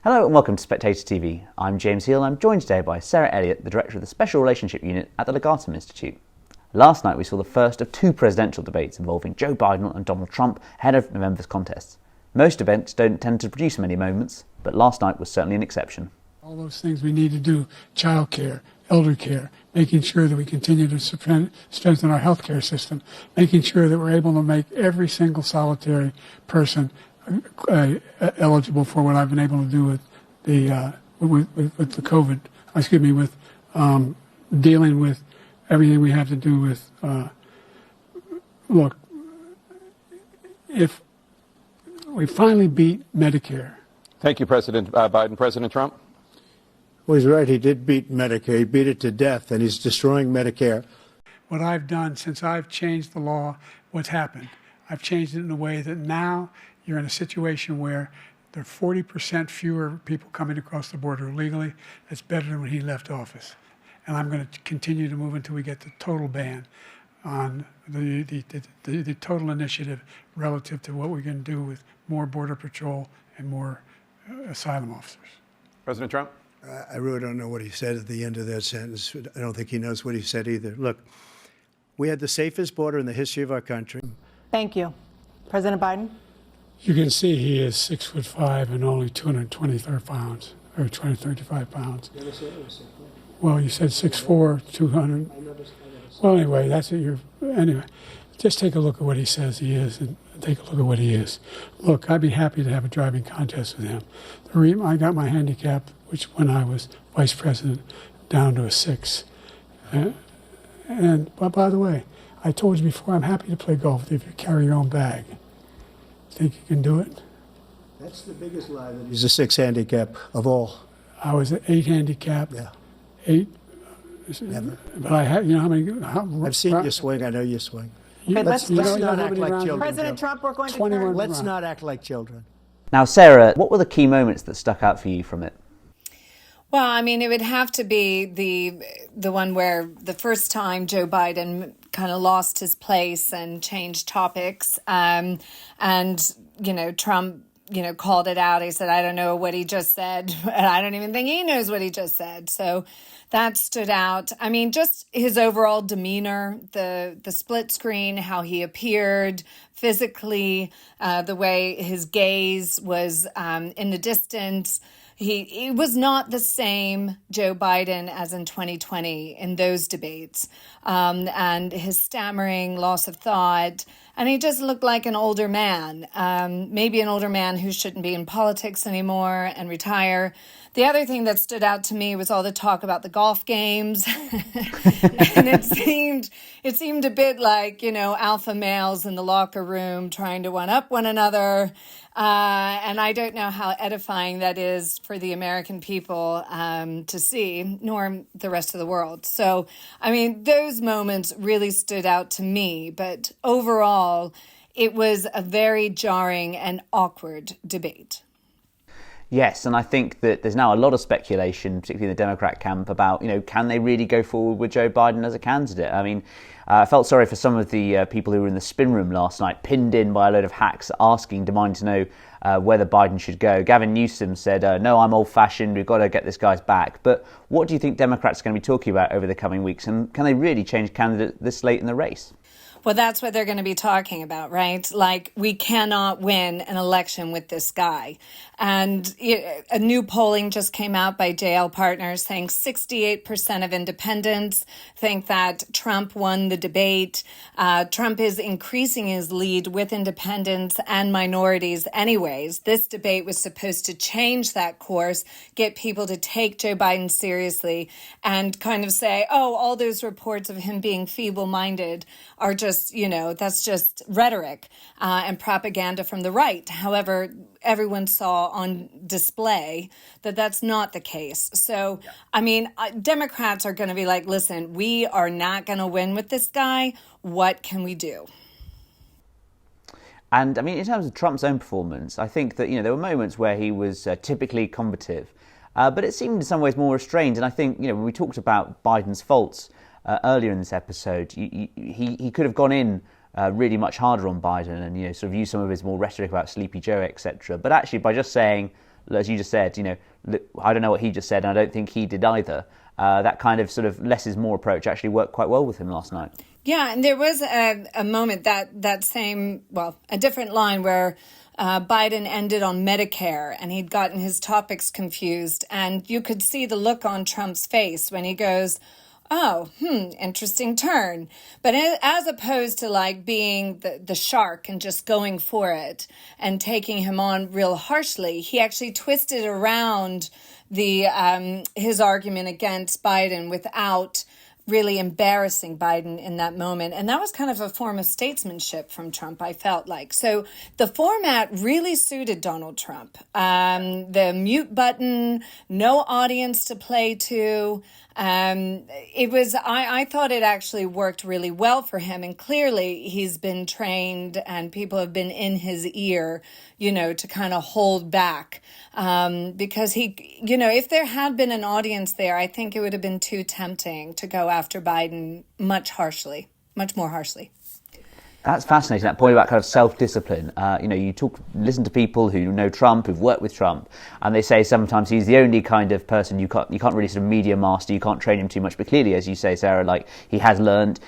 Hello and welcome to Spectator TV. I'm James Heale and I'm joined today by Sarah Elliott, the Director of the Special Relationship Unit at the Legatum Institute. Last night we saw the first of two presidential debates involving Joe Biden and Donald Trump ahead of November's contests. Most events don't tend to produce many moments, but last night was certainly an exception. All those things we need to do, child care, elder care, making sure that we continue to strengthen our healthcare system, making sure that we're able to make every single solitary person eligible for what I've been able to do with the COVID. With dealing with everything we have to do with. Look, if we finally beat Medicare. Thank you, President Biden. President Trump? Well, he's right. He did beat Medicare. He beat it to death, and he's destroying Medicare. What I've done since I've changed the law, what's happened? I've changed it in a way that now you're in a situation where there are 40% fewer people coming across the border illegally. That's better than when he left office. And I'm going to continue to move until we get the total ban on the total initiative relative to what we're going to do with more Border Patrol and more asylum officers. President Trump? I really don't know what he said at the end of that sentence. I don't think he knows what he said either. Look, we had the safest border in the history of our country. Thank you. President Biden? You can see he is 6'5" and only 223 pounds, or 235 pounds. Well, you said 6'4", 200. Well, anyway, that's what anyway, just take a look at what he says he is and take a look at what he is. Look, I'd be happy to have a driving contest with him. I got my handicap, which when I was vice president, down to a 6. But by the way, I told you before, I'm happy to play golf with you if you carry your own bag. Think you can do it? That's the biggest lie. That he's a 6 handicap of all. I was an 8 handicap. Yeah. 8. Never. But I had, you know how many? I've seen you swing. I know you swing. Okay, let's not act like children. President Trump, we're going to turn. Let's not act like children. Now, Sarah, what were the key moments that stuck out for you from it? Well, I mean, it would have to be the one where the first time Joe Biden kind of lost his place and changed topics, and Trump called it out. He said, "I don't know what he just said, and I don't even think he knows what he just said." So that stood out. I mean, just his overall demeanor, the split screen, how he appeared physically, the way his gaze was in the distance. He was not the same Joe Biden as in 2020 in those debates, and his stammering, loss of thought, and he just looked like an older man, maybe an older man who shouldn't be in politics anymore and retire. The other thing that stood out to me was all the talk about the golf games, and it seemed a bit like alpha males in the locker room trying to one up one another. And I don't know how edifying that is for the American people to see, nor the rest of the world. So, I mean, those moments really stood out to me. But overall, it was a very jarring and awkward debate. Yes, and I think that there's now a lot of speculation, particularly in the Democrat camp, about, can they really go forward with Joe Biden as a candidate? I mean, I felt sorry for some of the people who were in the spin room last night, pinned in by a load of hacks demanding to know whether Biden should go. Gavin Newsom said, no, I'm old-fashioned, we've got to get this guy's back. But what do you think Democrats are going to be talking about over the coming weeks? And can they really change candidate this late in the race? Well, that's what they're going to be talking about, right? Like, we cannot win an election with this guy. And a new polling just came out by JL Partners saying 68% of independents think that Trump won the debate. Trump is increasing his lead with independents and minorities anyways. This debate was supposed to change that course, get people to take Joe Biden seriously and kind of say, oh, all those reports of him being feeble-minded are just, that's just rhetoric and propaganda from the right. However, everyone saw on display that that's not the case. So, I mean, Democrats are going to be like, listen, we are not going to win with this guy. What can we do? And I mean, in terms of Trump's own performance, I think that, there were moments where he was typically combative, but it seemed in some ways more restrained. And I think, when we talked about Biden's faults earlier in this episode, he could have gone in really much harder on Biden and sort of use some of his more rhetoric about Sleepy Joe, etc. But actually, by just saying, as you just said, I don't know what he just said, and I don't think he did either. That kind of sort of less is more approach actually worked quite well with him last night. Yeah, and there was a moment a different line where Biden ended on Medicare, and he'd gotten his topics confused, and you could see the look on Trump's face when he goes, oh, interesting turn. But as opposed to like being the shark and just going for it and taking him on real harshly, he actually twisted around his argument against Biden without really embarrassing Biden in that moment. And that was kind of a form of statesmanship from Trump, I felt like. So the format really suited Donald Trump. The mute button, no audience to play to. I thought it actually worked really well for him. And clearly he's been trained and people have been in his ear, to kind of hold back. Because if there had been an audience there, I think it would have been too tempting to go after Biden much more harshly. That's fascinating, that point about kind of self-discipline. You listen to people who know Trump, who've worked with Trump, and they say sometimes he's the only kind of person you can't really sort of media master, you can't train him too much. But clearly, as you say, Sarah, like he has learned,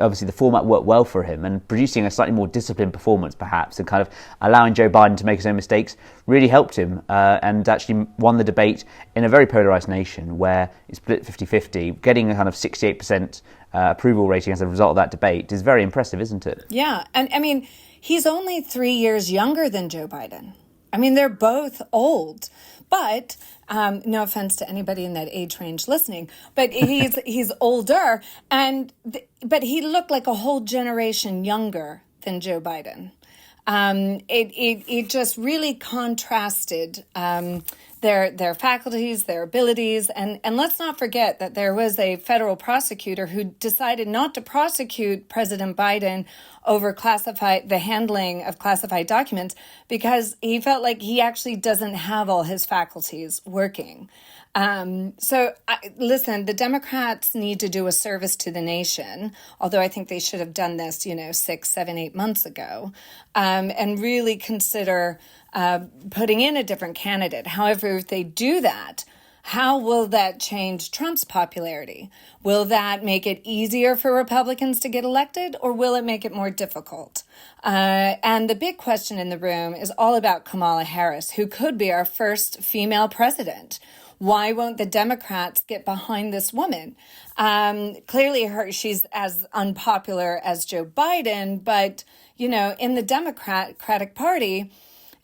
obviously the format worked well for him, and producing a slightly more disciplined performance perhaps, and kind of allowing Joe Biden to make his own mistakes really helped him, and actually won the debate in a very polarised nation where it's split 50-50, getting a kind of 68% approval rating as a result of that debate is very impressive, isn't it? Yeah. And I mean, he's only 3 years younger than Joe Biden. I mean, they're both old, but no offense to anybody in that age range listening, but he's older, but he looked like a whole generation younger than Joe Biden. It just really contrasted their faculties, their abilities. And let's not forget that there was a federal prosecutor who decided not to prosecute President Biden over the handling of classified documents because he felt like he actually doesn't have all his faculties working. Listen, the Democrats need to do a service to the nation, although I think they should have done this, 6, 7, 8 months ago, and really consider putting in a different candidate. However, if they do that, how will that change Trump's popularity? Will that make it easier for Republicans to get elected, or will it make it more difficult? And the big question in the room is all about Kamala Harris, who could be our first female president. Why won't the Democrats get behind this woman? Clearly, she's as unpopular as Joe Biden, but, in the Democratic Party,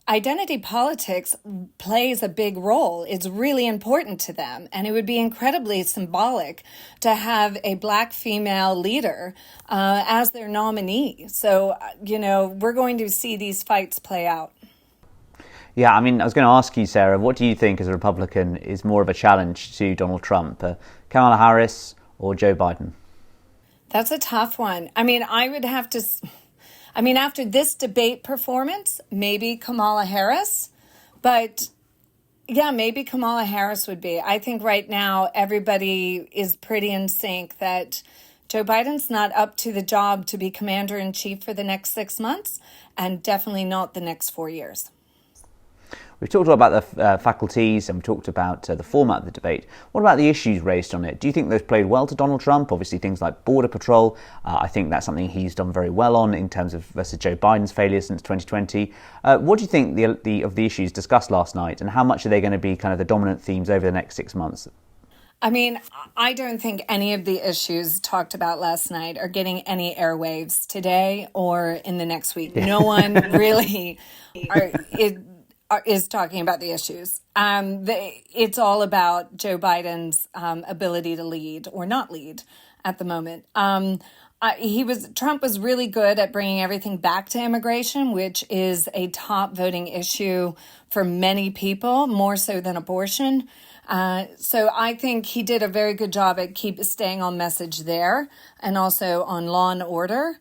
identity politics plays a big role. It's really important to them. And it would be incredibly symbolic to have a Black female leader as their nominee. So, we're going to see these fights play out. Yeah, I mean, I was going to ask you, Sarah, what do you think as a Republican is more of a challenge to Donald Trump, Kamala Harris or Joe Biden? That's a tough one. I mean, after this debate performance, maybe Kamala Harris, but yeah, maybe Kamala Harris would be. I think right now everybody is pretty in sync that Joe Biden's not up to the job to be commander-in-chief for the next 6 months and definitely not the next 4 years. We've talked about the faculties and we've talked about the format of the debate. What about the issues raised on it? Do you think those played well to Donald Trump? Obviously, things like border patrol. I think that's something he's done very well on in terms of versus Joe Biden's failure since 2020. What do you think of the issues discussed last night, and how much are they going to be kind of the dominant themes over the next 6 months? I mean, I don't think any of the issues talked about last night are getting any airwaves today or in the next week. No one really is talking about the issues. It's all about Joe Biden's ability to lead or not lead at the moment. Trump was really good at bringing everything back to immigration, which is a top voting issue for many people, more so than abortion. So I think he did a very good job at staying on message there and also on law and order.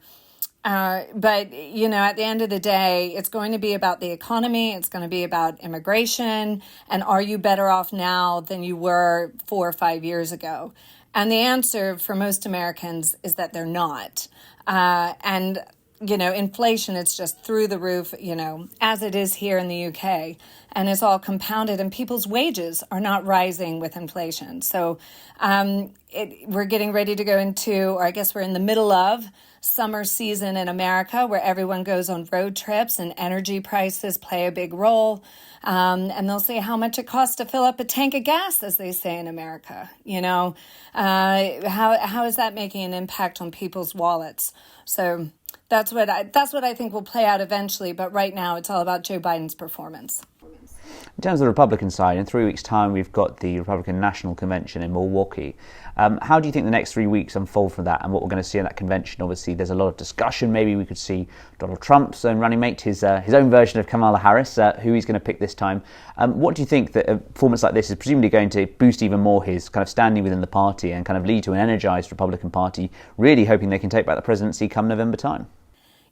But, at the end of the day, it's going to be about the economy. It's going to be about immigration. And are you better off now than you were 4 or 5 years ago? And the answer for most Americans is that they're not. And inflation is just through the roof, as it is here in the UK, and it's all compounded, and people's wages are not rising with inflation. So we're getting ready to go into, or I guess we're in the middle of, summer season in America, where everyone goes on road trips and energy prices play a big role. And they'll say how much it costs to fill up a tank of gas, as they say in America. How is that making an impact on people's wallets? So that's what I think will play out eventually. But right now, it's all about Joe Biden's performance. In terms of the Republican side, in 3 weeks' time, we've got the Republican National Convention in Milwaukee. How do you think the next 3 weeks unfold for that and what we're going to see in that convention? Obviously, there's a lot of discussion. Maybe we could see Donald Trump's own running mate, his own version of Kamala Harris, who he's going to pick this time. What do you think that a performance like this is presumably going to boost even more his kind of standing within the party and kind of lead to an energized Republican Party, really hoping they can take back the presidency come November time?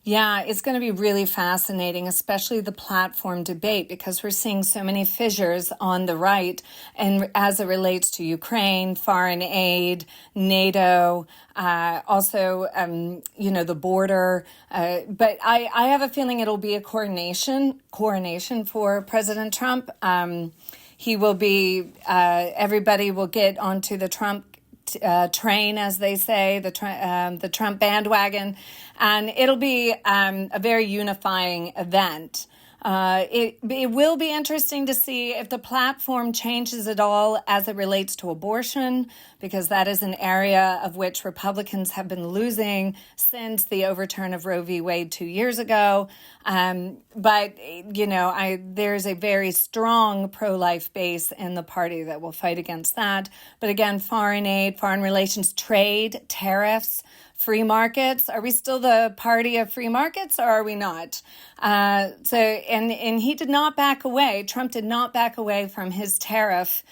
Yeah, it's going to be really fascinating, especially the platform debate, because we're seeing so many fissures on the right, and as it relates to Ukraine, foreign aid, NATO, also, the border. But I have a feeling it'll be a coronation for President Trump. He will be, everybody will get onto the Trump train, as they say, the Trump bandwagon, and it'll be a very unifying event. It will be interesting to see if the platform changes at all as it relates to abortion, because that is an area of which Republicans have been losing since the overturn of Roe v. Wade 2 years ago. But there's a very strong pro-life base in the party that will fight against that. But again, foreign aid, foreign relations, trade, tariffs, free markets. Are we still the party of free markets, or are we not? And he did not back away. Trump did not back away from his tariff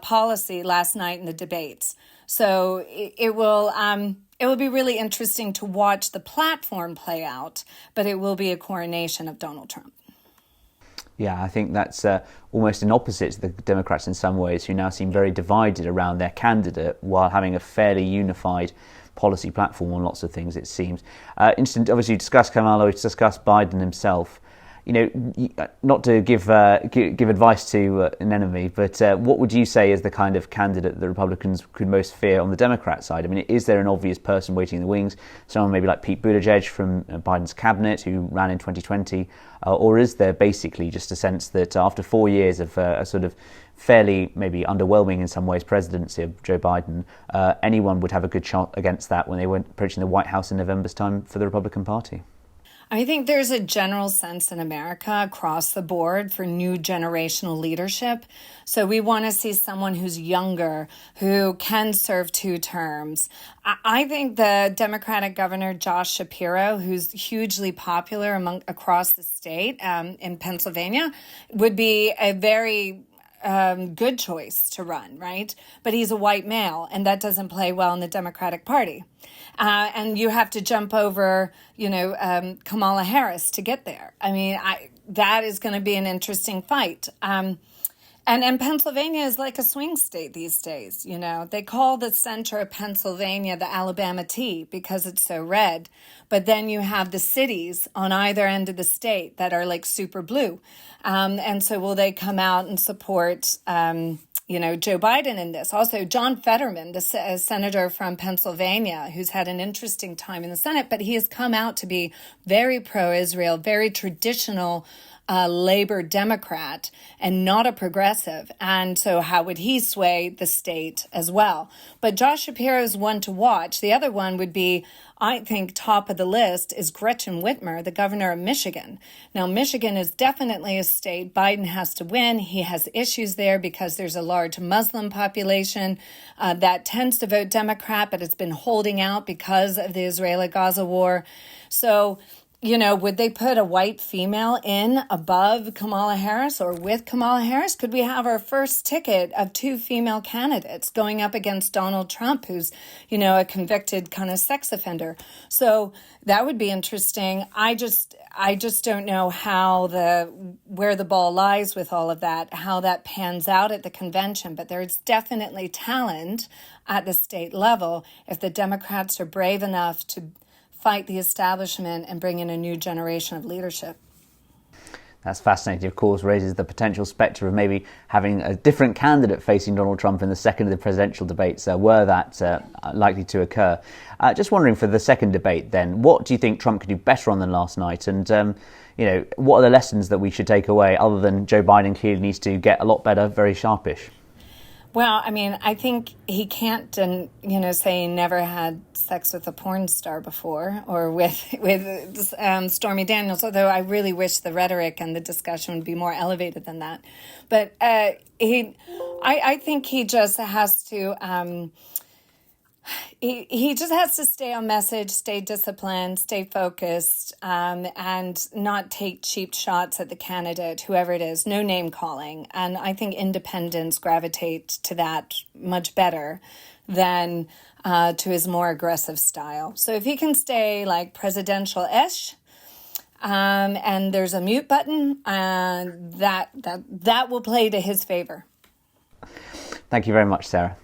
policy last night in the debates. So it will be really interesting to watch the platform play out, but it will be a coronation of Donald Trump. Yeah, I think that's almost an opposite to the Democrats in some ways, who now seem very divided around their candidate while having a fairly unified policy platform on lots of things, it seems. Obviously, you discussed Kamala, you discussed Biden himself. Not to give advice to an enemy, but what would you say is the kind of candidate the Republicans could most fear on the Democrat side? I mean, is there an obvious person waiting in the wings, someone maybe like Pete Buttigieg from Biden's cabinet who ran in 2020, or is there basically just a sense that after 4 years of a sort of fairly maybe underwhelming in some ways presidency of Joe Biden, anyone would have a good shot against that when they went approaching the White House in November's time for the Republican Party? I think there's a general sense in America across the board for new generational leadership. So we want to see someone who's younger, who can serve 2 terms. I think the Democratic Governor Josh Shapiro, who's hugely popular across the state in Pennsylvania, would be a very good choice to run, right? But he's a white male, and that doesn't play well in the Democratic Party. And you have to jump over, Kamala Harris to get there. I mean, that is going to be an interesting fight. And Pennsylvania is like a swing state these days. They call the center of Pennsylvania the Alabama T because it's so red. But then you have the cities on either end of the state that are like super blue. And so will they come out and support, Joe Biden in this? Also, John Fetterman, the senator from Pennsylvania, who's had an interesting time in the Senate, but he has come out to be very pro-Israel, very traditional labor Democrat and not a progressive. And so how would he sway the state as well? But Josh Shapiro is one to watch. The other one would be, I think, top of the list is Gretchen Whitmer, the governor of Michigan. Now, Michigan is definitely a state Biden has to win. He has issues there because there's a large Muslim population that tends to vote Democrat, but it's been holding out because of the Israeli-Gaza war. So, would they put a white female in above Kamala Harris or with Kamala Harris? Could we have our first ticket of 2 female candidates going up against Donald Trump, who's, a convicted kind of sex offender? So that would be interesting. I just don't know where the ball lies with all of that, how that pans out at the convention. But there's definitely talent at the state level if the Democrats are brave enough to fight the establishment and bring in a new generation of leadership. That's fascinating. Of course, raises the potential spectre of maybe having a different candidate facing Donald Trump in the second of the presidential debates, were that likely to occur. Just wondering, for the second debate then, what do you think Trump could do better on than last night? And, what are the lessons that we should take away, other than Joe Biden clearly needs to get a lot better, very sharpish? Well, I mean, I think he can't, say he never had sex with a porn star before, or with Stormy Daniels. Although I really wish the rhetoric and the discussion would be more elevated than that. But I think he just has to. He just has to stay on message, stay disciplined, stay focused, and not take cheap shots at the candidate, whoever it is, no name calling. And I think independents gravitate to that much better than to his more aggressive style. So if he can stay like presidential-ish, and there's a mute button, that will play to his favor. Thank you very much, Sarah.